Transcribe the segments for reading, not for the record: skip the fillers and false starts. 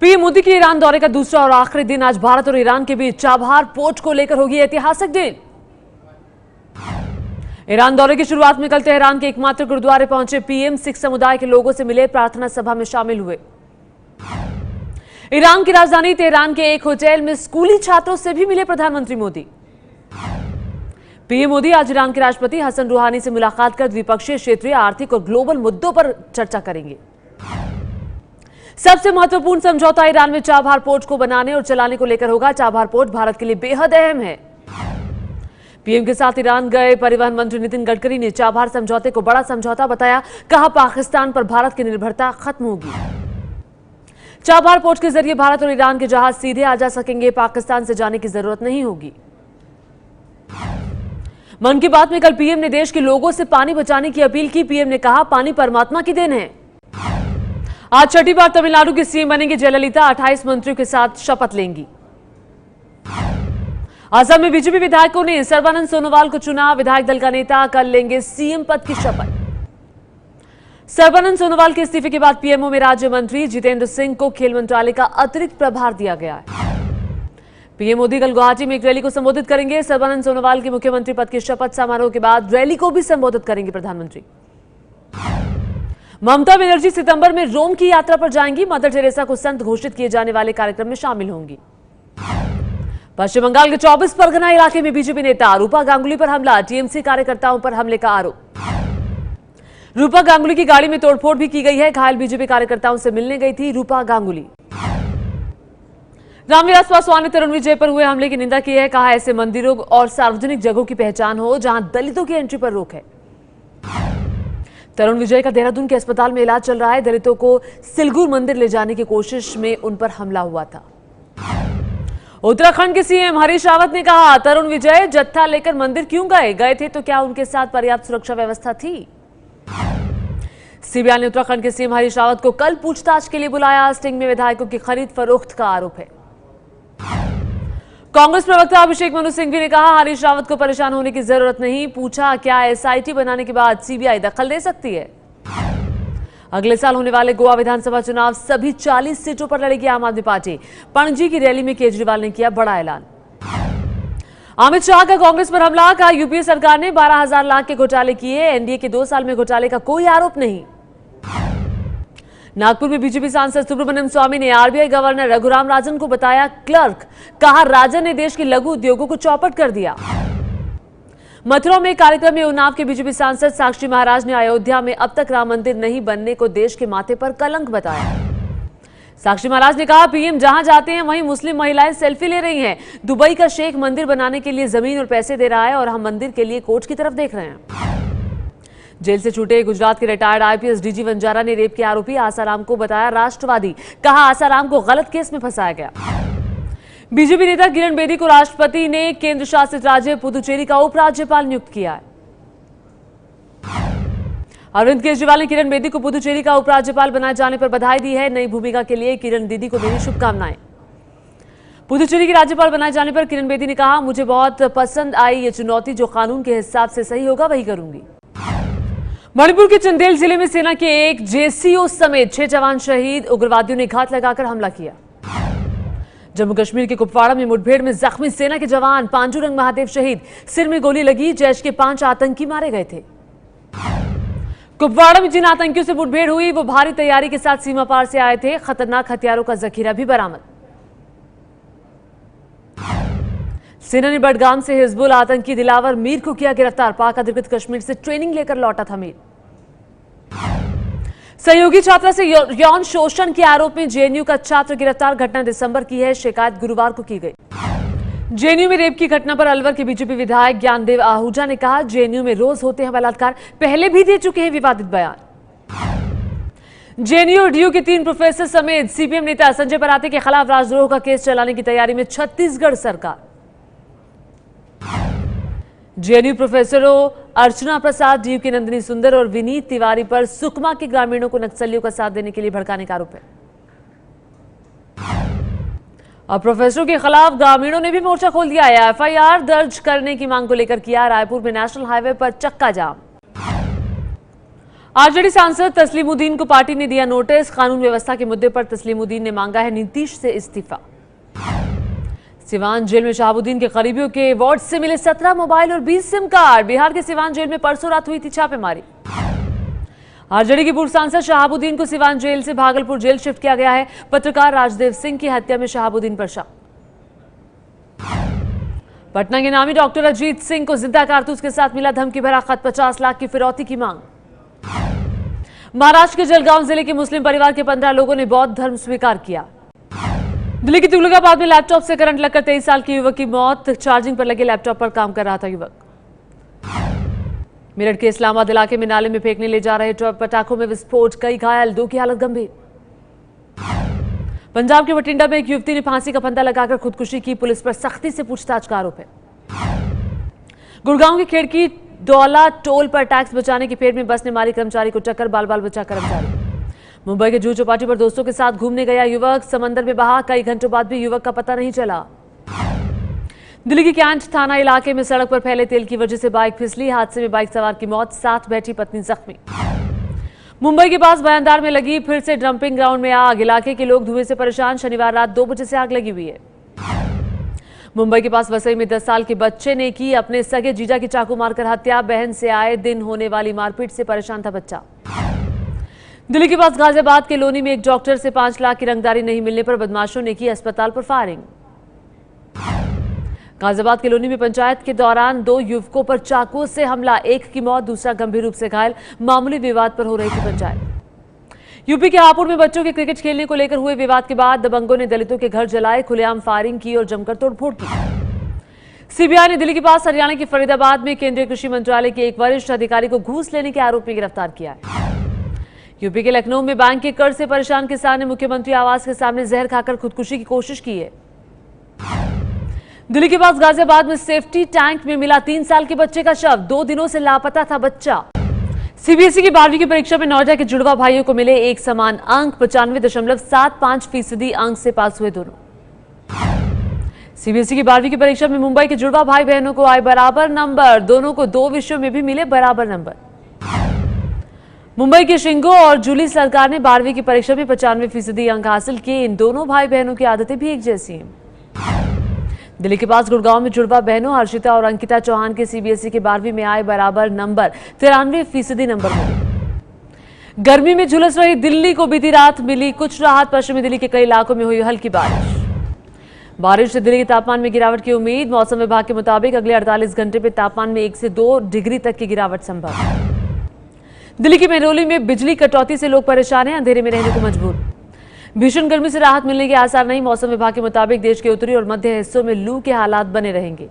PM Modi के Iran दौरे का दूसरा और आखिरी दिन आज भारत और ईरान के बीच चाबहार पोर्ट को लेकर होगी ऐतिहासिक दिन। ईरान दौरे की शुरुआत में कल तेहरान के एकमात्र गुरुद्वारे पहुंचे पीएम सिख समुदाय के लोगों से मिले, प्रार्थना सभा में शामिल हुए। ईरान की राजधानी तेहरान के एक होटल में स्कूली छात्रों से भी मिले प्रधानमंत्री मोदी। पीएम मोदी आज ईरान के राष्ट्रपति हसन रूहानी से मुलाकात कर द्विपक्षीय, क्षेत्रीय, आर्थिक और ग्लोबल मुद्दों पर चर्चा करेंगे। सबसे महत्वपूर्ण समझौता ईरान में चाबहार पोर्ट को बनाने और चलाने को लेकर होगा। चाबहार पोर्ट भारत के लिए बेहद अहम है। पीएम के साथ ईरान गए परिवहन मंत्री नितिन गडकरी ने चाबहार समझौते को बड़ा समझौता बताया। कहा, पाकिस्तान पर भारत की निर्भरता खत्म होगी। चाबहार पोर्ट के जरिए भारत और ईरान के जहाज सीधे आ जा सकेंगे। पाकिस्तान से जाने की जरूरत नहीं होगी। मन की बात में कल पीएम ने देश के लोगों से पानी बचाने की अपील की। पीएम ने कहा, पानी परमात्मा की देन है। आज छठी बार तमिलनाडु की सीएम बनेंगी जयललिता। 28 मंत्रियों के साथ शपथ लेंगी। असम में बीजेपी विधायकों ने सर्बानंद सोनोवाल को चुना। विधायक दल का नेता कल लेंगे सीएम पद की शपथ। सर्बानंद सोनोवाल के इस्तीफे के बाद पीएमओ में राज्य मंत्री जितेंद्र सिंह को खेल मंत्रालय का अतिरिक्त प्रभार दिया गया है। पीएम मोदी कल गुवाहाटी में एक रैली को संबोधित करेंगे। सर्बानंद सोनोवाल के मुख्यमंत्री पद की शपथ समारोह के बाद रैली को भी संबोधित करेंगे प्रधानमंत्री। ममता बनर्जी सितंबर में रोम की यात्रा पर जाएंगी। मदर टेरेसा को संत घोषित किए जाने वाले कार्यक्रम में शामिल होंगी। पश्चिम बंगाल के 24 परगना इलाके में बीजेपी नेता रूपा गांगुली पर हमला। टीएमसी कार्यकर्ताओं पर हमले का आरोप। रूपा गांगुली की गाड़ी में तोड़फोड़ भी की गई है। घायल बीजेपी कार्यकर्ताओं से मिलने गई थी रूपा गांगुली। रामविलास पासवान ने तरुण विजय पर हुए हमले की निंदा की है। कहा, ऐसे मंदिरों और सार्वजनिक जगहों की पहचान हो जहां दलितों की एंट्री पर रोक है। तरुण विजय का देहरादून के अस्पताल में इलाज चल रहा है। दलितों को सिलगुर मंदिर ले जाने की कोशिश में उन पर हमला हुआ था। उत्तराखंड के सीएम हरीश रावत ने कहा, तरुण विजय जत्था लेकर मंदिर क्यों गए थे तो क्या उनके साथ पर्याप्त सुरक्षा व्यवस्था थी? सीबीआई ने उत्तराखंड के सीएम हरीश रावत को कल पूछताछ के लिए बुलाया। स्टिंग में विधायकों की खरीद फरोख्त का आरोप है। कांग्रेस प्रवक्ता अभिषेक मनु सिंघवी ने कहा, हरीश रावत को परेशान होने की जरूरत नहीं। पूछा, क्या एसआईटी बनाने के बाद सीबीआई दखल दे सकती है? अगले साल होने वाले गोवा विधानसभा चुनाव सभी 40 सीटों पर लड़ेगी आम आदमी पार्टी। पणजी की रैली में केजरीवाल ने किया बड़ा ऐलान। अमित शाह का कांग्रेस पर हमला। कहा, यूपीए सरकार ने 12,000 लाख के घोटाले किए। एनडीए के 2 साल में घोटाले का कोई आरोप नहीं। नागपुर में बीजेपी सांसद सुब्रमण्यम स्वामी ने आरबीआई गवर्नर रघुराम राजन को बताया क्लर्क। कहा, राजन ने देश के लघु उद्योगों को चौपट कर दिया। मथुरा में कार्यक्रम में उन्नाव के बीजेपी सांसद साक्षी महाराज ने अयोध्या में अब तक राम मंदिर नहीं बनने को देश के माथे पर कलंक बताया। साक्षी महाराज ने कहा, पीएम जहां जाते हैं वहीं मुस्लिम महिलाएं सेल्फी ले रही हैं। दुबई का शेख मंदिर बनाने के लिए जमीन और पैसे दे रहा है और हम मंदिर के लिए कोर्ट की तरफ देख रहे हैं। जेल से छूटे गुजरात के रिटायर्ड आईपीएस डीजी वंजारा ने रेप के आरोपी आसाराम को बताया राष्ट्रवादी। कहा, आसाराम को गलत केस में फंसाया गया। बीजेपी नेता किरण बेदी को राष्ट्रपति ने केंद्र शासित राज्य पुदुचेरी का उपराज्यपाल नियुक्त किया है। अरविंद केजरीवाल ने किरण बेदी को पुदुचेरी का उपराज्यपाल बनाए जाने पर बधाई दी है। नई भूमिका के लिए किरण दीदी को मेरी शुभकामनाएं। पुदुचेरी की राज्यपाल बनाए जाने पर किरण बेदी ने कहा, मुझे बहुत पसंद आई ये चुनौती। जो कानून के हिसाब से सही होगा वही करूंगी। मणिपुर के चंदेल जिले में सेना के एक जेसीओ समेत 6 जवान शहीद। उग्रवादियों ने घात लगाकर हमला किया। जम्मू कश्मीर के कुपवाड़ा में मुठभेड़ में जख्मी सेना के जवान पांडुरंग महादेव शहीद। सिर में गोली लगी। जैश के 5 आतंकी मारे गए थे। कुपवाड़ा में जिन आतंकियों से मुठभेड़ हुई वो भारी तैयारी के साथ सीमा पार से आए थे। खतरनाक हथियारों का जखीरा भी बरामद। सेना ने बडगाम से हिजबुल आतंकी दिलावर मीर को किया गिरफ्तार। पाक अधिकृत कश्मीर से ट्रेनिंग लेकर लौटा था मीर। सहयोगी छात्रा से यौन शोषण के आरोप में जेएनयू का छात्र गिरफ्तार। घटना दिसंबर की है। शिकायत गुरुवार को की गई। जेएनयू में रेप की घटना पर अलवर के बीजेपी विधायक ज्ञानदेव आहूजा ने कहा, जेएनयू में रोज होते हैं बलात्कार। पहले भी दे चुके हैं विवादित बयान। जेएनयू और डीयू के 3 प्रोफेसर समेत सीपीएम नेता संजय पराते के खिलाफ राजद्रोह का केस चलाने की तैयारी में छत्तीसगढ़ सरकार। जेएनयू प्रोफेसरों अर्चना प्रसाद, डीयू की नंदिनी सुंदर और विनीत तिवारी पर सुकमा के ग्रामीणों को नक्सलियों का साथ देने के लिए भड़काने का आरोप है। अब प्रोफेसरों के खिलाफ ग्रामीणों ने भी मोर्चा खोल दिया है। एफआईआर दर्ज करने की मांग को लेकर किया रायपुर में नेशनल हाईवे पर चक्का जाम। आरजेडी सांसद तस्लीमुद्दीन को पार्टी ने दिया नोटिस। कानून व्यवस्था के मुद्दे पर तस्लीमुद्दीन ने मांगा है नीतीश से इस्तीफा। सिवान जेल में शहाबुद्दीन के करीबियों के वार्ड से मिले 17 मोबाइल और 20 सिम कार्ड। बिहार के सिवान जेल में परसों रात हुई थी छापेमारी। आरजेडी के पूर्व सांसद शहाबुद्दीन को सिवान जेल से भागलपुर जेल शिफ्ट किया गया है। पत्रकार राजदेव सिंह की हत्या में शहाबुद्दीन पर शक। पटना के नामी डॉक्टर अजीत सिंह को जिंदा कारतूस के साथ मिला धमकी भरा खत। 50 लाख की फिरौती की मांग। महाराष्ट्र के जलगांव जिले के मुस्लिम परिवार के 15 लोगों ने बौद्ध धर्म स्वीकार किया। दिल्ली के तुगलकाबाद में लैपटॉप से करंट लगकर 23 साल के युवक की मौत। चार्जिंग पर लगे लैपटॉप पर काम कर रहा था युवक। मेरठ के इस्लामाबाद इलाके में नाले में फेंकने ले जा रहे पटाखों में विस्फोट, कई घायल, 2 की हालत गंभीर। पंजाब के बठिंडा में एक युवती ने फांसी का फंदा लगाकर खुदकुशी की। पुलिस पर सख्ती से पूछताछ का आरोप है। गुड़गांव की खिड़की दौला टोल पर टैक्स बचाने की फेर में बस ने मारी कर्मचारी को टक्कर, बाल बाल बचा कर्मचारी। मुंबई के जुहू चौपाटी पर दोस्तों के साथ घूमने गया युवक, समंदर में बहा, कई घंटों बाद भी युवक का पता नहीं चला। दिल्ली के कैंट थाना इलाके में सड़क पर फैले तेल की वजह से बाइक फिसली। हादसे में बाइक सवार की मौत, साथ बैठी पत्नी जख्मी। मुंबई के पास बयानदार में लगी फिर से डंपिंग ग्राउंड में आग। इलाके के लोग धुएं से परेशान। शनिवार रात 2 बजे से आग लगी हुई है। मुंबई के पास वसई में 10 साल के बच्चे ने की अपने सगे जीजा की चाकू मारकर हत्या। बहन से आए दिन होने वाली मारपीट से परेशान था बच्चा। दिल्ली के पास गाजियाबाद के लोनी में एक डॉक्टर से 5 लाख की रंगदारी नहीं मिलने पर बदमाशों ने की अस्पताल पर फायरिंग। गाजियाबाद के लोनी में पंचायत के दौरान 2 युवकों पर चाकू से हमला, एक की मौत, दूसरा गंभीर रूप से घायल। मामूली विवाद पर हो रही थी पंचायत। यूपी के हापुड़ में बच्चों के क्रिकेट खेलने को लेकर हुए विवाद के बाद दबंगों ने दलितों के घर जलाए, खुलेआम फायरिंग की और जमकर तोड़फोड़ की। सीबीआई ने दिल्ली के पास हरियाणा के फरीदाबाद में केंद्रीय कृषि मंत्रालय के एक वरिष्ठ अधिकारी को घूस लेने के आरोप में गिरफ्तार किया है। यूपी के लखनऊ में बैंक के कर्ज से परेशान किसान ने मुख्यमंत्री आवास के सामने जहर खाकर खुदकुशी की कोशिश की है। दिल्ली के पास गाजियाबाद में सेफ्टी टैंक में मिला 3 साल के बच्चे का शव। 2 दिनों से लापता था बच्चा। सीबीएसई की 12वीं की परीक्षा में नोएडा के जुड़वा भाइयों को मिले एक समान अंक। 95.75% अंक से पास हुए दोनों। सीबीएसई की 12वीं की परीक्षा में मुंबई के जुड़वा भाई बहनों को आए बराबर नंबर। दोनों को 2 विषयों में भी मिले बराबर नंबर। मुंबई के शिंगो और जूली सरकार ने 12वीं की परीक्षा में 95% अंक हासिल किए। इन दोनों भाई बहनों की आदतें भी एक जैसी हैं। दिल्ली के पास गुड़गांव में जुड़वा बहनों हर्षिता और अंकिता चौहान के सीबीएसई के 12वीं में आए बराबर नंबर, 93% नंबर मिले। गर्मी में झुलस रही दिल्ली को बीती रात मिली कुछ राहत। पश्चिमी दिल्ली के कई इलाकों में हुई हल्की बारिश से दिल्ली के तापमान में गिरावट की उम्मीद। मौसम विभाग के मुताबिक अगले 48 घंटे में तापमान में 1 से 2 डिग्री तक की गिरावट संभव। दिल्ली के मेहरौली में बिजली कटौती से लोग परेशान हैं, अंधेरे में रहने को मजबूर। भीषण गर्मी से राहत मिलने के आसार नहीं। मौसम विभाग के मुताबिक देश के उत्तरी और मध्य हिस्सों में लू के हालात बने रहेंगे।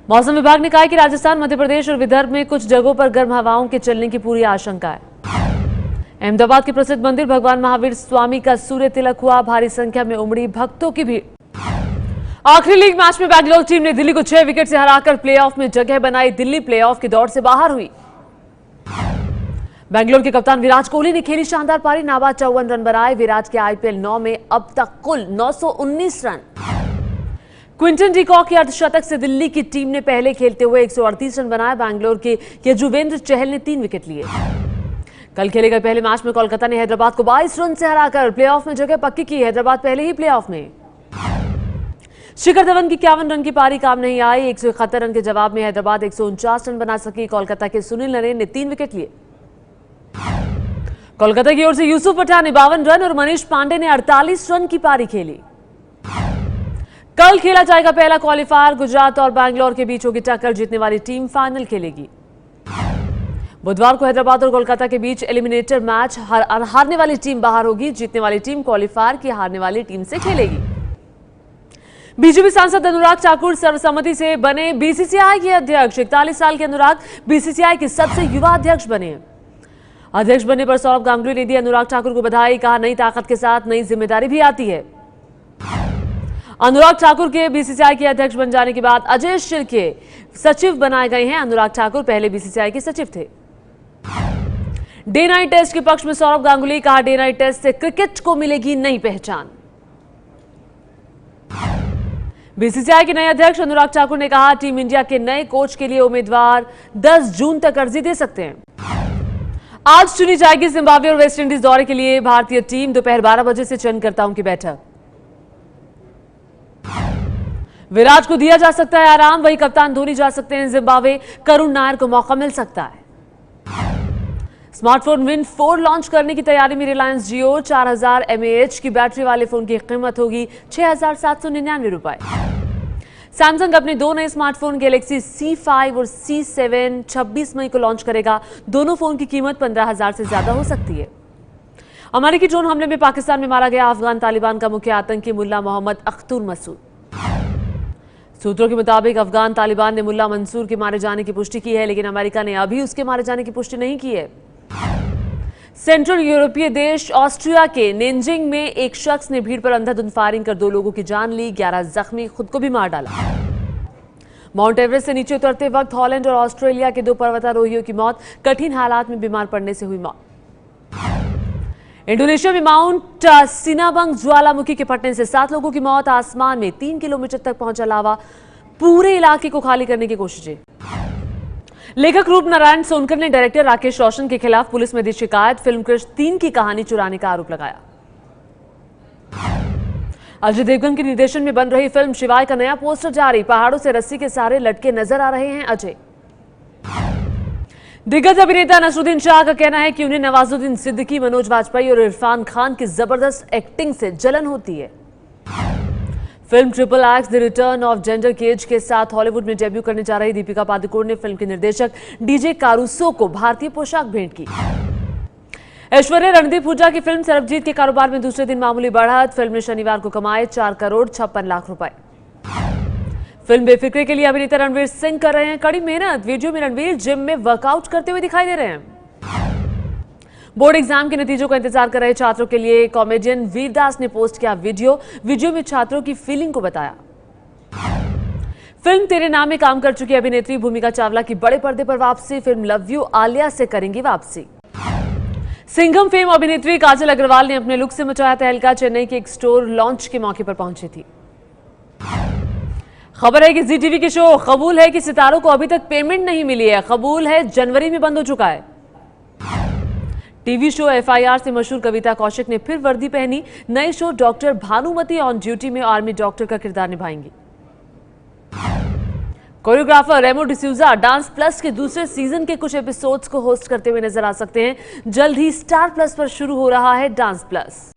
मौसम विभाग ने कहा है कि राजस्थान, मध्य प्रदेश और विदर्भ में कुछ जगहों पर गर्म हवाओं के चलने की पूरी आशंका है। अहमदाबाद के प्रसिद्ध मंदिर भगवान महावीर स्वामी का सूर्य तिलक हुआ। भारी संख्या में उमड़ी भक्तों की भीड़। आखिरी लीग मैच में बैंगलोर टीम ने दिल्ली को 6 विकेट से हराकर प्लेऑफ में जगह बनाई। दिल्ली प्लेऑफ की दौड़ से बाहर हुई। बेंगलोर के कप्तान विराट कोहली ने खेली शानदार पारी, नाबाद 54 रन बनाए। विराट के आईपीएल 9 में अब तक कुल 919 रन। क्विंटन डिकॉक के अर्धशतक से दिल्ली की टीम ने पहले खेलते हुए 138 रन बनाए। बैंगलोर के यजुवेंद्र चहल ने 3 विकेट लिए। कल खेले गए पहले मैच में कोलकाता ने हैदराबाद को 22 रन से हराकर प्लेऑफ में जगह पक्की की। हैदराबाद पहले ही प्लेऑफ में। शिखर धवन की 51 रन की पारी काम नहीं आई। 171 रन के जवाब में हैदराबाद 149 रन बना सकी। कोलकाता के सुनील नरेन ने 3 विकेट लिए। कोलकाता की ओर से यूसुफ पठान ने 52 रन और मनीष पांडे ने 48 रन की पारी खेली। कल खेला जाएगा पहला क्वालिफायर। गुजरात और बैंगलोर के बीच होगी टक्कर। जीतने वाली टीम फाइनल खेलेगी। बुधवार को हैदराबाद और कोलकाता के बीच एलिमिनेटर मैच। हारने वाली टीम बाहर होगी। जीतने वाली टीम क्वालिफायर की हारने वाली टीम से खेलेगी। बीजेपी सांसद अनुराग ठाकुर सर्वसम्मति से बने बीसीसीआई के अध्यक्ष। 41 साल के अनुराग बीसीसीआई के सबसे युवा अध्यक्ष बने। अध्यक्ष बनने पर सौरभ गांगुली ने दी अनुराग ठाकुर को बधाई। कहा, नई ताकत के साथ नई जिम्मेदारी भी आती है। अनुराग ठाकुर के बीसीसीआई के अध्यक्ष बन जाने के बाद अजय शिर्के सचिव बनाए गए हैं। अनुराग ठाकुर पहले बीसीसीआई के सचिव थे। डे नाइट टेस्ट के पक्ष में सौरभ गांगुली। कहा, डे नाइट टेस्ट से क्रिकेट को मिलेगी नई पहचान। बीसीसीआई के नए अध्यक्ष अनुराग ठाकुर ने कहा, टीम इंडिया के नए कोच के लिए उम्मीदवार 10 जून तक अर्जी दे सकते हैं। आज चुनी जाएगी जिम्बाब्वे और वेस्टइंडीज दौरे के लिए भारतीय टीम। दोपहर 12 बजे से चयनकर्ताओं की बैठक। विराट को दिया जा सकता है आराम, वही कप्तान धोनी जा सकते हैं जिम्बाब्वे। करुण नायर को मौका मिल सकता है। स्मार्टफोन विन 4 लॉन्च करने की तैयारी में रिलायंस जियो। 4000 mAh की बैटरी वाले फोन की कीमत होगी 6,799 रुपए। सैमसंग अपने 2 नए स्मार्टफोन गैलेक्सी C5 और C7 26 मई को लॉन्च करेगा। दोनों फोन की कीमत 15,000 से ज्यादा हो सकती है। अमेरिकी ड्रोन हमले में पाकिस्तान में मारा गया अफगान तालिबान का मुख्य आतंकी मुल्ला मोहम्मद अख्तर मसूद। सूत्रों के मुताबिक अफगान तालिबान ने मुल्ला मंसूर के मारे जाने की पुष्टि की है, लेकिन अमेरिका ने अभी उसके मारे जाने की पुष्टि नहीं की है। सेंट्रल यूरोपीय देश ऑस्ट्रिया के नेंजिंग में एक शख्स ने भीड़ पर अंधाधुंध फायरिंग कर 2 लोगों की जान ली, 11 जख्मी, खुद को भी मार डाला। माउंट एवरेस्ट से नीचे उतरते वक्त हॉलैंड और ऑस्ट्रेलिया के 2 पर्वतारोहियों की मौत। कठिन हालात में बीमार पड़ने से हुई मौत। इंडोनेशिया में माउंट सिनाबंग ज्वालामुखी के फटने से 7 लोगों की मौत। आसमान में 3 किलोमीटर तक पहुंचा लावा। पूरे इलाके को खाली करने की कोशिशें। लेखक रूप नारायण सोनकर ने डायरेक्टर राकेश रोशन के खिलाफ पुलिस में दी शिकायत। फिल्म क्रिश 3 की कहानी चुराने का आरोप लगाया। अजय देवगन के निर्देशन में बन रही फिल्म शिवाय का नया पोस्टर जारी। पहाड़ों से रस्सी के सहारे लटके नजर आ रहे हैं अजय। दिग्गज अभिनेता नसरुद्दीन शाह का कहना है कि उन्हें नवाजुद्दीन सिद्दीकी, मनोज वाजपेयी और इरफान खान की जबरदस्त एक्टिंग से जलन होती है। Film triple X the return of Xander Cage के साथ हॉलीवुड में डेब्यू करने जा रही दीपिका पादुकोण ने फिल्म के निर्देशक डीजे कारूसो को भारतीय पोशाक भेंट की। ऐश्वर्या रणदीप हुड्डा की फिल्म सरबजीत के कारोबार में दूसरे दिन मामूली बढ़त। फिल्म ने शनिवार को कमाए 4 करोड़ 56 लाख रुपए। फिल्म बेफिक्रे के लिए अभिनेता रणवीर सिंह कर रहे हैं कड़ी मेहनत। वीडियो में रणवीर जिम में वर्कआउट करते हुए दिखाई दे रहे हैं। बोर्ड एग्जाम के नतीजों का इंतजार कर रहे छात्रों के लिए कॉमेडियन वीरदास ने पोस्ट किया वीडियो में छात्रों की फीलिंग को बताया। फिल्म तेरे नाम में काम कर चुकी अभिनेत्री भूमिका चावला की बड़े पर्दे पर वापसी। फिल्म लव यू आलिया से करेंगी वापसी। सिंघम फेम अभिनेत्री काजल अग्रवाल ने अपने लुक से मचाया तहलका। चेन्नई के एक स्टोर लॉन्च के मौके पर पहुंची थी। खबर है कि जी टीवी के शो कबूल है कि सितारों को अभी तक पेमेंट नहीं मिली है। कबूल है जनवरी में बंद हो चुका है। टीवी शो FIR से मशहूर कविता कौशिक ने फिर वर्दी पहनी। नए show doctor Bhanumati on duty में आर्मी डॉक्टर का किरदार निभाएंगी। Choreographer Remo D'Souza dance plus के दूसरे सीजन के कुछ एपिसोड्स को होस्ट करते हुए नजर आ सकते हैं। जल्द ही स्टार प्लस पर शुरू हो रहा है डांस प्लस।